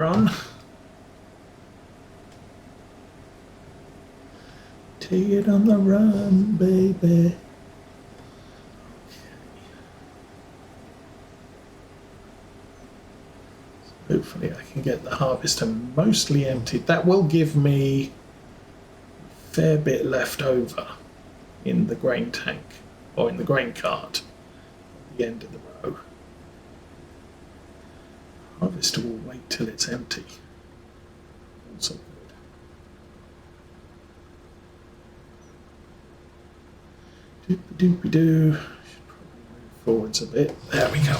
Run. Take it on the run, baby. Hopefully I can get the harvester mostly emptied. That will give me a fair bit left over in the grain tank, or in the grain cart at the end of the row. Harvester will wait till it's empty. Also good. Doopy-doopy-doo. Should probably move forwards a bit. There we go.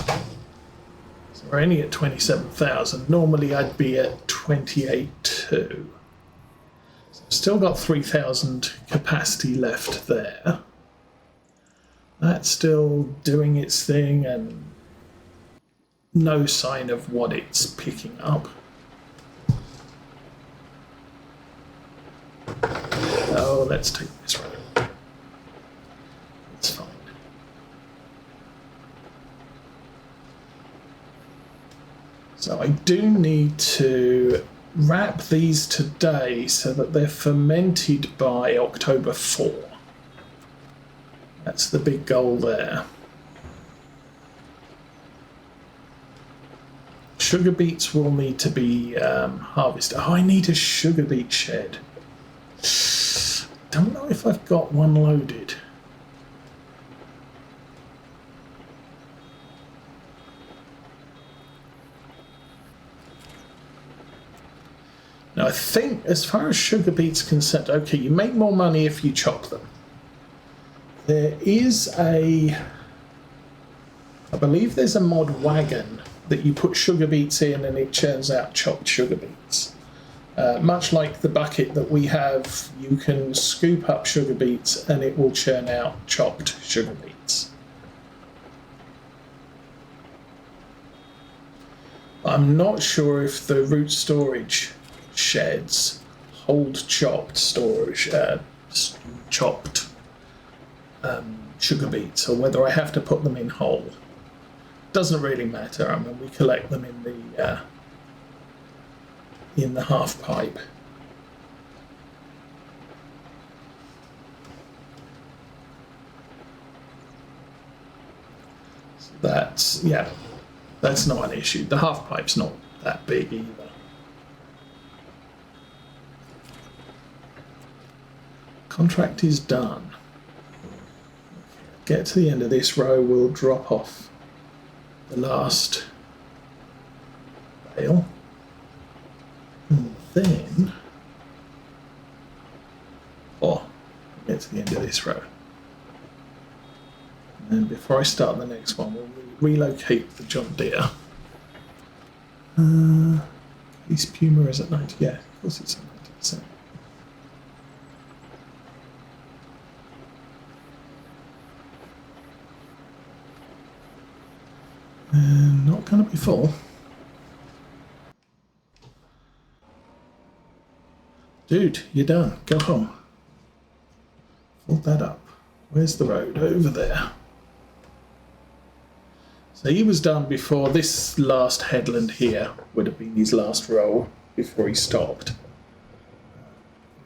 So we're only at 27,000. Normally I'd be at 28.2. So I've still got 3,000 capacity left there. That's still doing its thing and no sign of what it's picking up. Oh, let's take this road. It's fine. So I do need to wrap these today so that they're fermented by October 4. That's the big goal there. Sugar beets will need to be harvested. Oh, I need a sugar beet shed. Don't know if I've got one loaded. Now, I think as far as sugar beets are concerned, okay, you make more money if you chop them. There is I believe there's a mod wagon that you put sugar beets in and it churns out chopped sugar beets. Much like the bucket that we have, you can scoop up sugar beets and it will churn out chopped sugar beets. I'm not sure if the root storage sheds hold chopped storage, chopped sugar beets, or whether I have to put them in whole. Doesn't really matter. I mean, we collect them in the half pipe. So that's not an issue. The half pipe's not that big either. Contract is done. Get to the end of this row, we'll drop off the last bale. And then, get to the end of this row. And then before I start the next one, we'll relocate the John Deere. This Puma is at 90, yeah, of course it's at 90%. And not going to be full. Dude, you're done. Go home. Fill that up. Where's the road? Over there. So he was done before this last headland here would have been his last row before he stopped.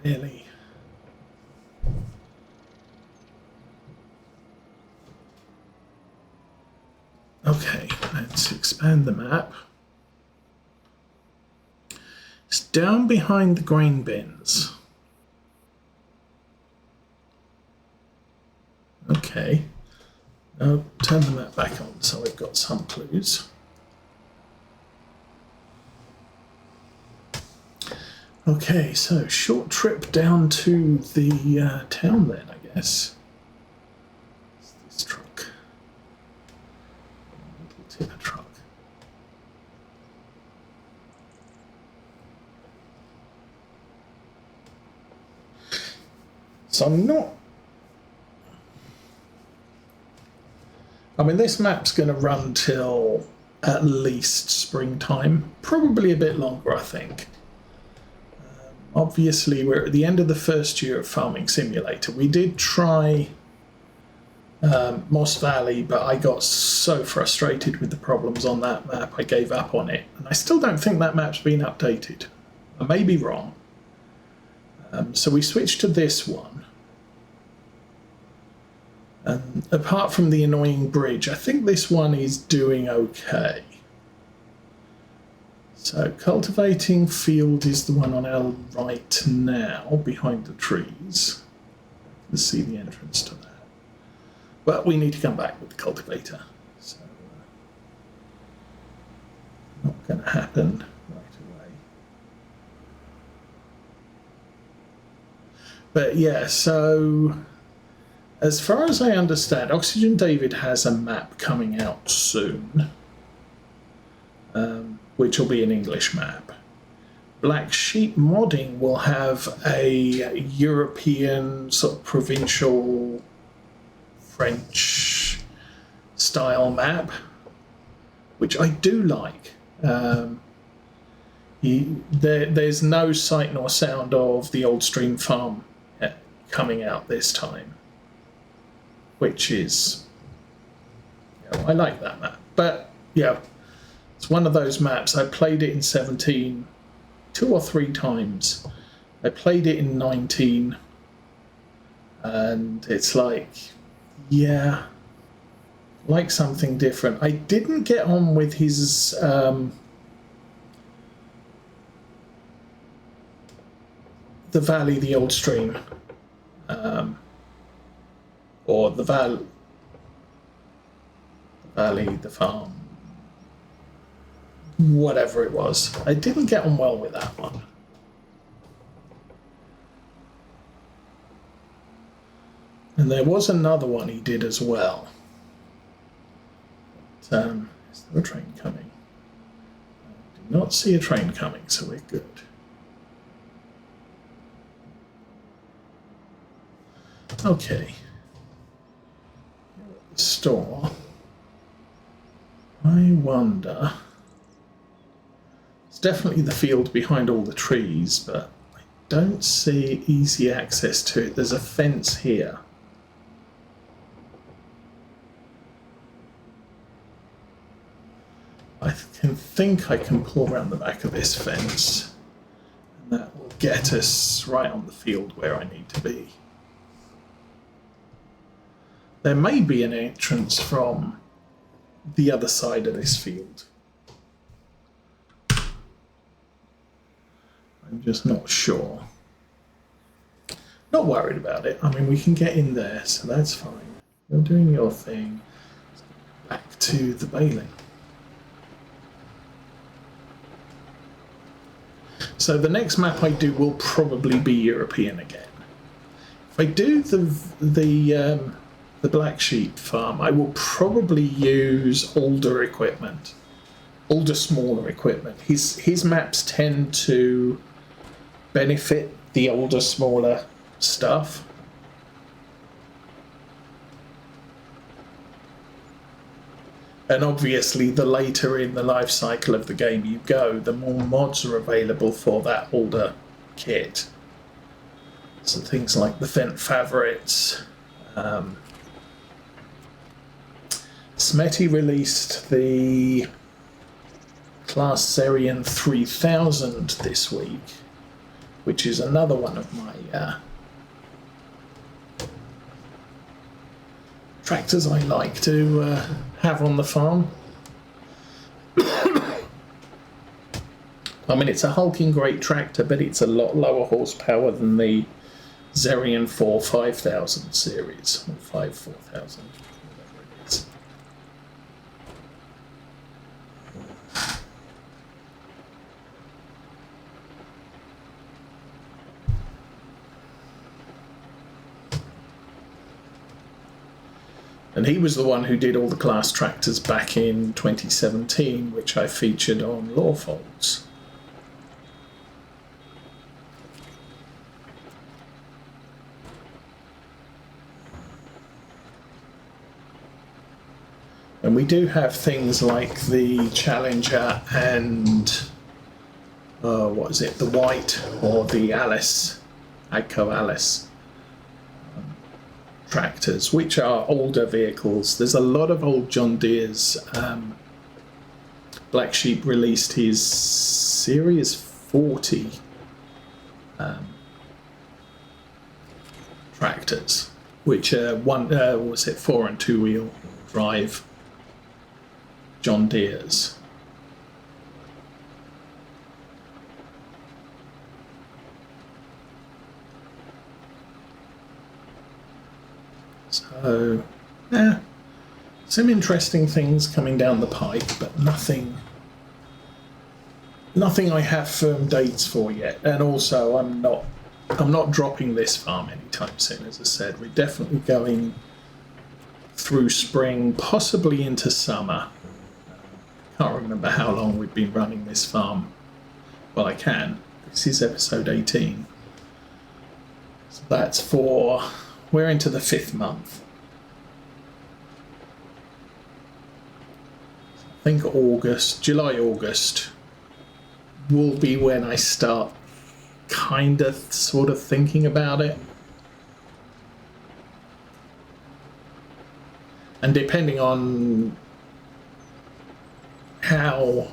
Really? Okay, let's expand the map. It's down behind the grain bins. Okay. Now turn the map back on so we've got some clues. Okay, so short trip down to the town then, I guess. It's this truck. Little tipper truck. So I'm not... I mean, this map's going to run till at least springtime. Probably a bit longer, I think. Obviously, we're at the end of the first year of Farming Simulator. We did try Moss Valley, but I got so frustrated with the problems on that map I gave up on it, and I still don't think that map's been updated. I may be wrong. So we switched to this one, and apart from the annoying bridge, I think this one is doing okay. So cultivating field is the one on our right now, behind the trees. You can see the entrance to that. But we need to come back with the cultivator. So not going to happen right away. But yeah, so as far as I understand, Oxygen David has a map coming out soon. Which will be an English map. Black Sheep Modding will have a European sort of provincial French style map, which I do like. There's no sight nor sound of the Old Stream Farm coming out this time, which is, I like that map. But yeah, it's one of those maps. I played it in 17 2 or 3 times. I played it in 19, and it's like, yeah, like something different. I didn't get on with his the Valley, the Old Stream, or the Valley, the Farm, whatever it was. I didn't get on well with that one. And there was another one he did as well. But, is there a train coming? I do not see a train coming, so we're good. Okay. The store. I wonder. It's definitely the field behind all the trees, but I don't see easy access to it. There's a fence here. I think I can pull around the back of this fence, and that will get us right on the field where I need to be. There may be an entrance from the other side of this field. I'm just not sure. Not worried about it. I mean, we can get in there, so that's fine. You're doing your thing. Back to the baling. So the next map I do will probably be European again. If I do the Black Sheep Farm, I will probably use older equipment, older, smaller equipment. His maps tend to benefit the older, smaller stuff. And obviously, the later in the life cycle of the game you go, the more mods are available for that older kit. So things like the Fent Favorites. Smetty released the Class Zerian 3000 this week, which is another one of my tractors I like to have on the farm. I mean, it's a hulking great tractor, but it's a lot lower horsepower than the Zerian 4 5000 series, or 5 4000, whatever it is. And he was the one who did all the class tractors back in 2017, which I featured on Lawfolds. And we do have things like the Challenger and, what is it, the White or the Alice, Agco Alice tractors, which are older vehicles. There's a lot of old John Deere's. Black Sheep released his Series 40 tractors, which are 4 and 2 wheel drive John Deere's. So, yeah, some interesting things coming down the pike, but nothing I have firm dates for yet. And also, I'm not dropping this farm anytime soon. As I said, we're definitely going through spring, possibly into summer. Can't remember how long we've been running this farm. Well, I can. This is episode 18. So that's we're into the 5th month. I think July, August will be when I start sort of thinking about it. And depending on how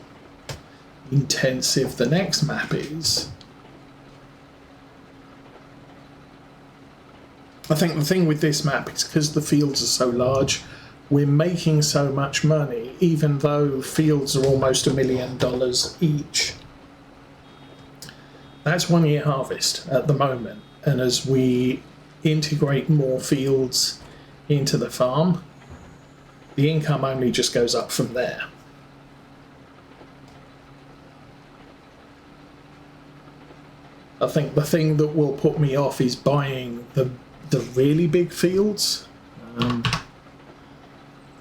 intensive the next map is, I think the thing with this map is because the fields are so large, we're making so much money, even though fields are almost $1 million each. That's 1 year harvest at the moment, and as we integrate more fields into the farm, the income only just goes up from there. I think the thing that will put me off is buying the really big fields.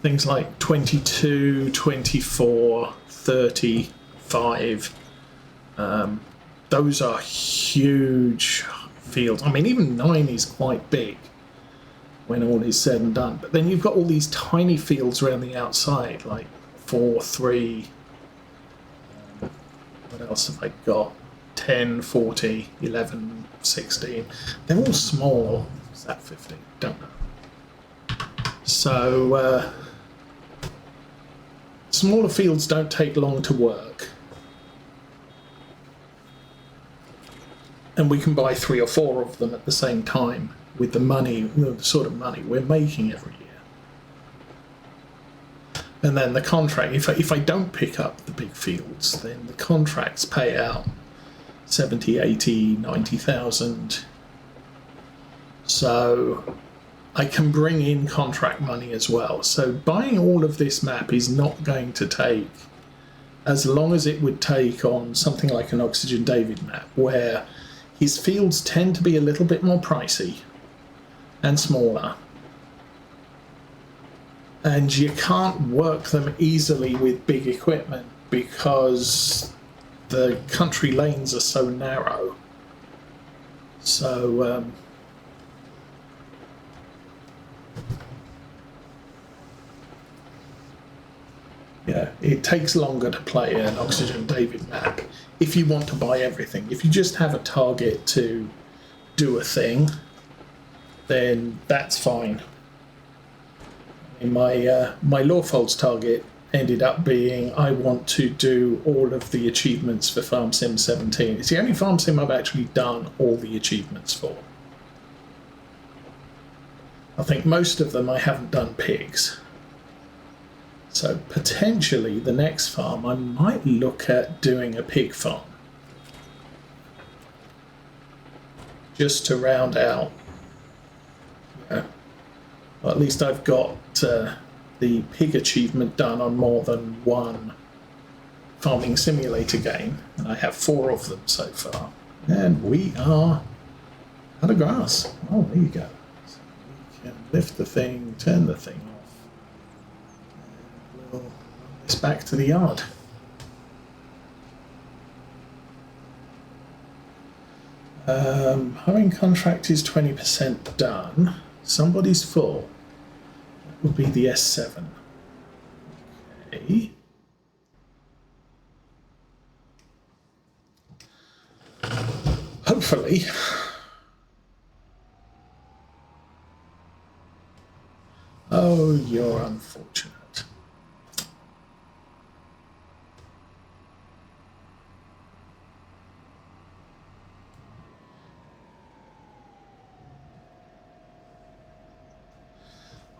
Things like 22, 24, 35. Those are huge fields. I mean, even 9 is quite big when all is said and done. But then you've got all these tiny fields around the outside, like 4, 3. What else have I got? 10, 40, 11, 16. They're all small. Is that 15? Don't know. So, smaller fields don't take long to work. And we can buy 3 or 4 of them at the same time with the sort of money we're making every year. And then the contract, if I don't pick up the big fields, then the contracts pay out 70, 80, 90,000. So I can bring in contract money as well. So buying all of this map is not going to take as long as it would take on something like an Oxygen David map, where his fields tend to be a little bit more pricey and smaller. And you can't work them easily with big equipment because the country lanes are so narrow. So, yeah, it takes longer to play an Oxygen David map if you want to buy everything. If you just have a target to do a thing, then that's fine. In my Lawfolds target ended up being I want to do all of the achievements for Farm Sim 17. It's the only Farm Sim I've actually done all the achievements for. I think most of them I haven't done pigs. So potentially the next farm I might look at doing a pig farm. Just to round out, well, at least I've got the pig achievement done on more than one farming simulator game, and I have 4 of them so far. And we are out of grass. Oh, there you go. So we can lift the thing, turn the thing off, and we'll run this back to the yard. Hiring contract is 20% done. Somebody's full. That would be the S7. Okay. Hopefully Oh, you're unfortunate.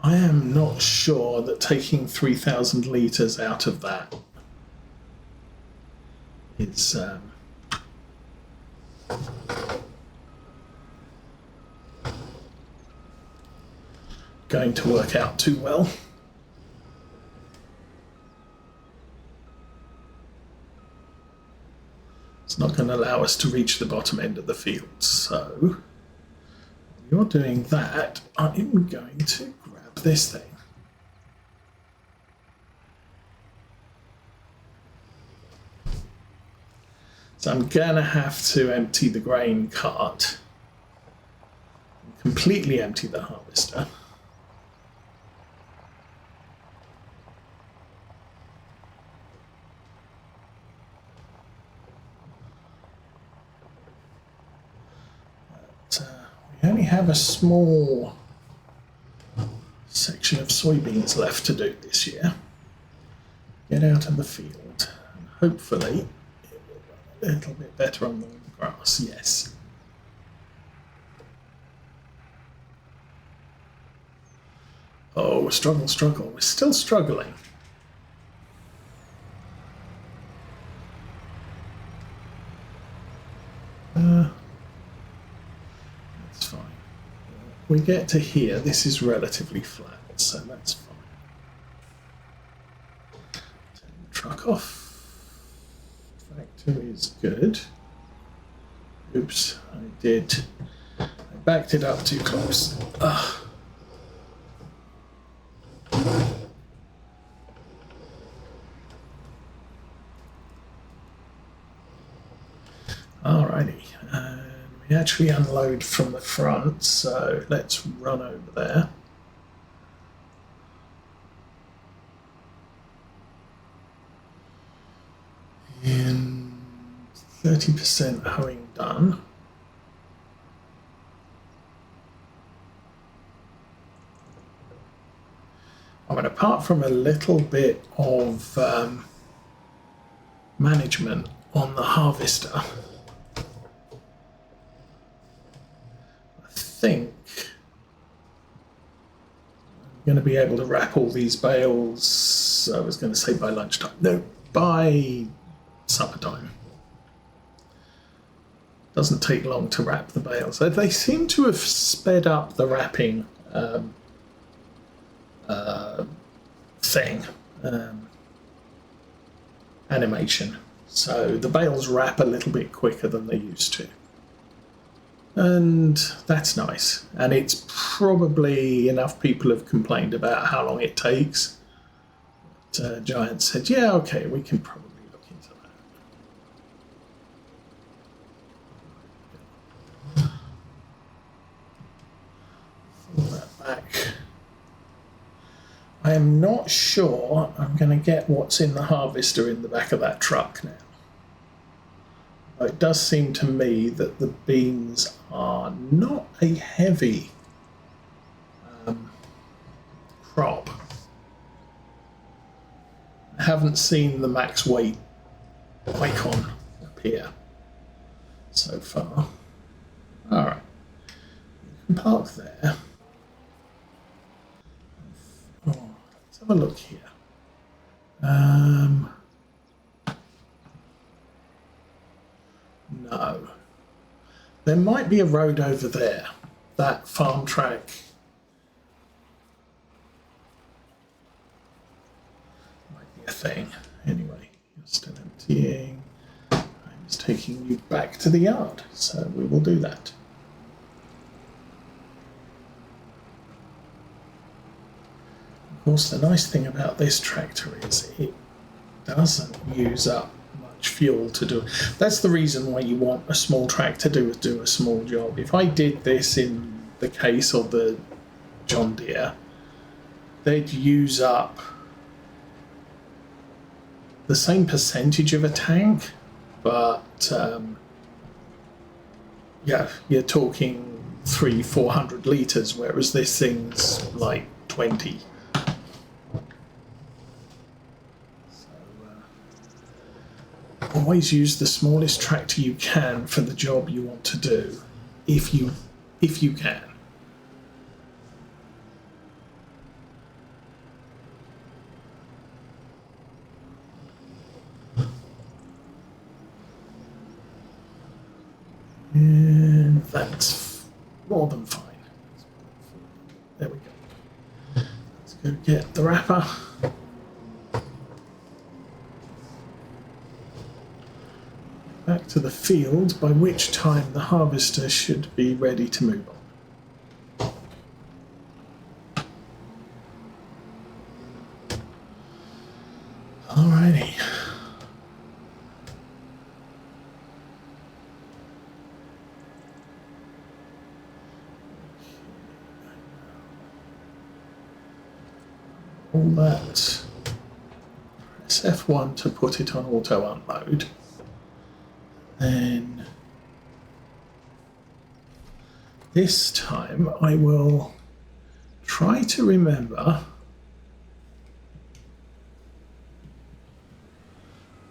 I am not sure that taking 3,000 litres out of that is going to work out too well. It's not going to allow us to reach the bottom end of the field. So, while you're doing that, I'm going to grab this thing. So I'm going to have to empty the grain cart, completely empty the harvester. But we only have a small section of soybeans left to do this year. Get out of the field, and hopefully a little bit better on the grass, yes. Oh, struggle, struggle. We're still struggling. That's fine. We get to here. This is relatively flat, so that's fine. Turn the truck off. Tractor is good. Oops, I backed it up too close. Alrighty, and we actually unload from the front, so let's run over there. And 30% hoeing done. I mean, apart from a little bit of management on the harvester, I think I'm going to be able to wrap all these bales, I was going to say by lunchtime, no, by supper time. Doesn't take long to wrap the bales. They seem to have sped up the wrapping thing, animation. So the bales wrap a little bit quicker than they used to. And that's nice. And it's probably enough people have complained about how long it takes. But, Giant said, yeah, okay, we can probably look into that. Pull that back. I am not sure I'm going to get what's in the harvester in the back of that truck now. It does seem to me that the beans are not a heavy crop. I haven't seen the max weight icon appear so far. All right, you can park there. Oh, let's have a look here. No. There might be a road over there. That farm track. Might be a thing. Anyway, you're still emptying. I'm just taking you back to the yard, so we will do that. Of course, the nice thing about this tractor is it doesn't use up much fuel to do. That's the reason why you want a small tractor to do a small job. If I did this in the case of the John Deere, they'd use up the same percentage of a tank, but yeah, you're talking 300-400 litres, whereas this thing's like 20. Always use the smallest tractor you can for the job you want to do, if you can. And that's more than fine. There we go. Let's go get the wrapper. Back to the field, by which time the harvester should be ready to move on. Alrighty. All that. Press F1 to put it on auto unload. Then this time I will try to remember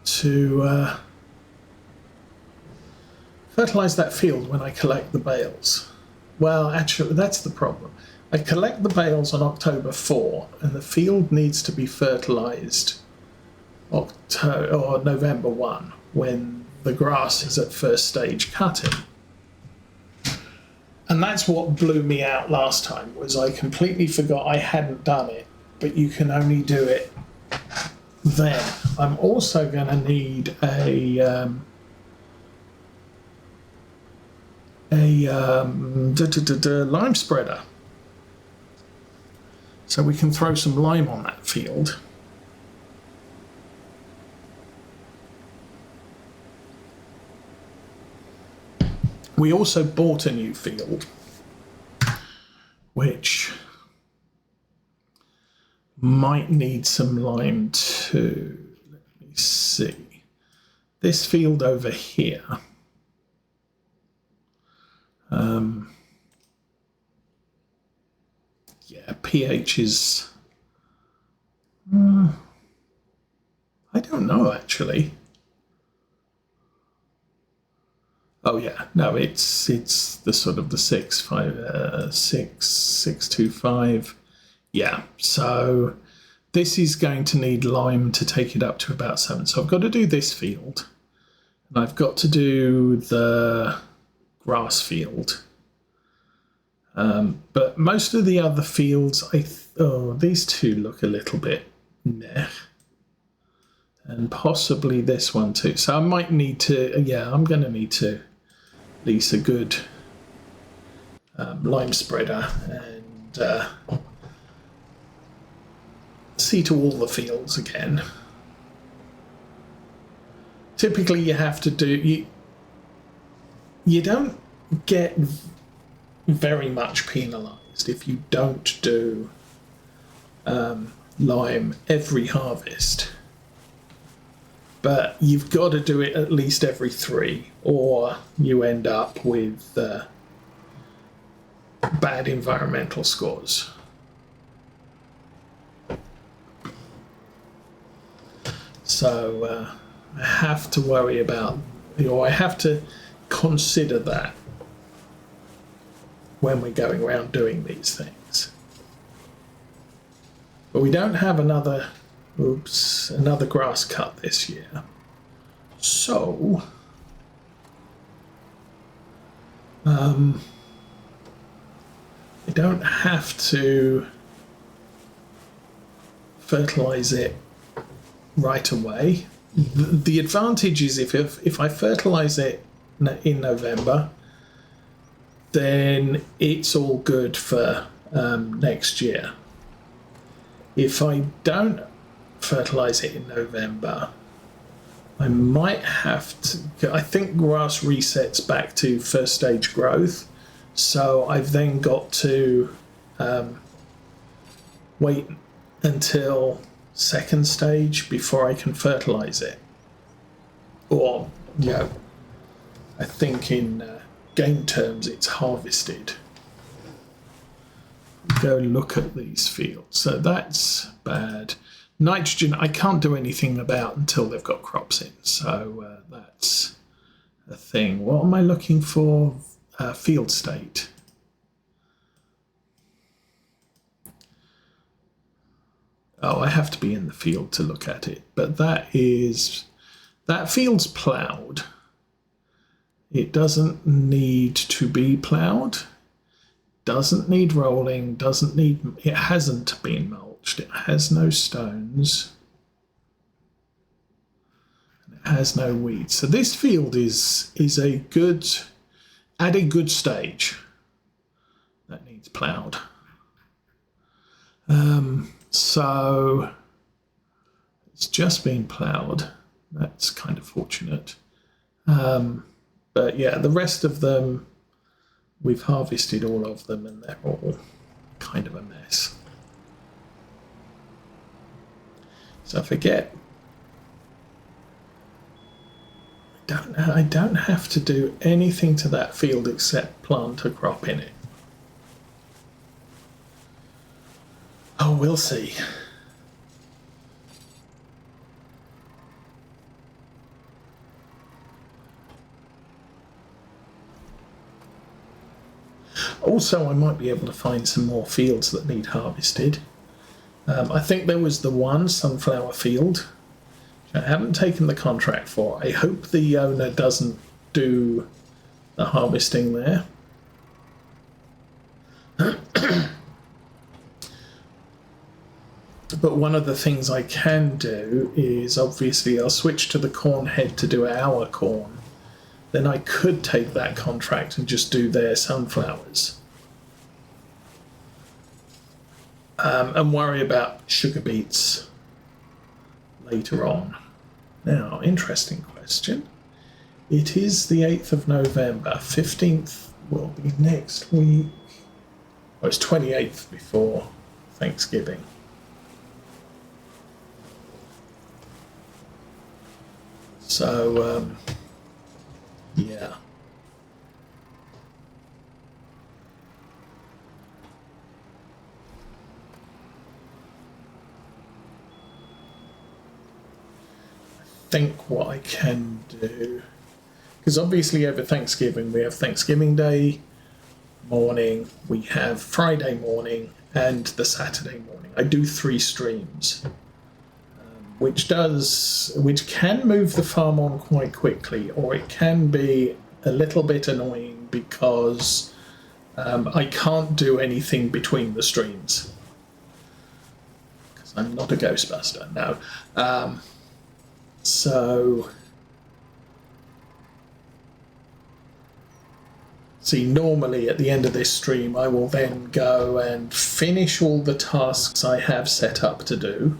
to fertilize that field when I collect the bales. Well, actually, that's the problem. I collect the bales on October 4, and the field needs to be fertilized November 1, when the grass is at first stage cutting. And that's what blew me out last time, was I completely forgot I hadn't done it, but you can only do it then. I'm also going to need a lime spreader, so we can throw some lime on that field. We also bought a new field, which might need some lime too. Let me see. This field over here. Yeah, pH is... I don't know, actually. Oh yeah, no, it's the sort of the 6.25. Yeah, so this is going to need lime to take it up to about 7. So I've got to do this field, and I've got to do the grass field. But most of the other fields, these two look a little bit meh. And possibly this one too. So I might need to, I'm going to need to lease a good lime spreader and see to all the fields again. Typically you have to do, you don't get very much penalised if you don't do lime every harvest. But you've got to do it at least every 3, or you end up with bad environmental scores. So I have to worry about, or I have to consider that when we're going around doing these things. But we don't have another grass cut this year. So, I don't have to fertilize it right away. The advantage is if I fertilize it in November, then it's all good for next year. If I don't fertilize it in November, I might have to, I think grass resets back to first stage growth, so I've then got to wait until second stage before I can fertilize it. Or, I think in game terms it's harvested. Go look at these fields. So that's bad. Nitrogen I can't do anything about until they've got crops in, so that's a thing. What am I looking for? Field state. Oh, I have to be in the field to look at it, but that field's ploughed. It doesn't need to be ploughed, doesn't need rolling, it hasn't been mulched, it has no stones, and it has no weeds. So this field is at a good stage that needs ploughed. So it's just been ploughed. That's kind of fortunate. But yeah, the rest of them, we've harvested all of them and they're all kind of a mess. So forget. I don't have to do anything to that field except plant a crop in it. Oh, we'll see. Also, I might be able to find some more fields that need harvested. I think there was the one sunflower field, which I haven't taken the contract for. I hope the owner doesn't do the harvesting there. But one of the things I can do is, obviously, I'll switch to the corn head to do our corn. Then I could take that contract and just do their sunflowers. And worry about sugar beets later on. Now, interesting question. It is the 8th of November. 15th will be next week. Oh, it's 28th before Thanksgiving. So, yeah. I think what I can do, because obviously over Thanksgiving we have Thanksgiving Day morning, we have Friday morning, and the Saturday morning. I do 3 streams, which can move the farm on quite quickly, or it can be a little bit annoying because I can't do anything between the streams because I'm not a Ghostbuster. No. So, see, normally at the end of this stream I will then go and finish all the tasks I have set up to do.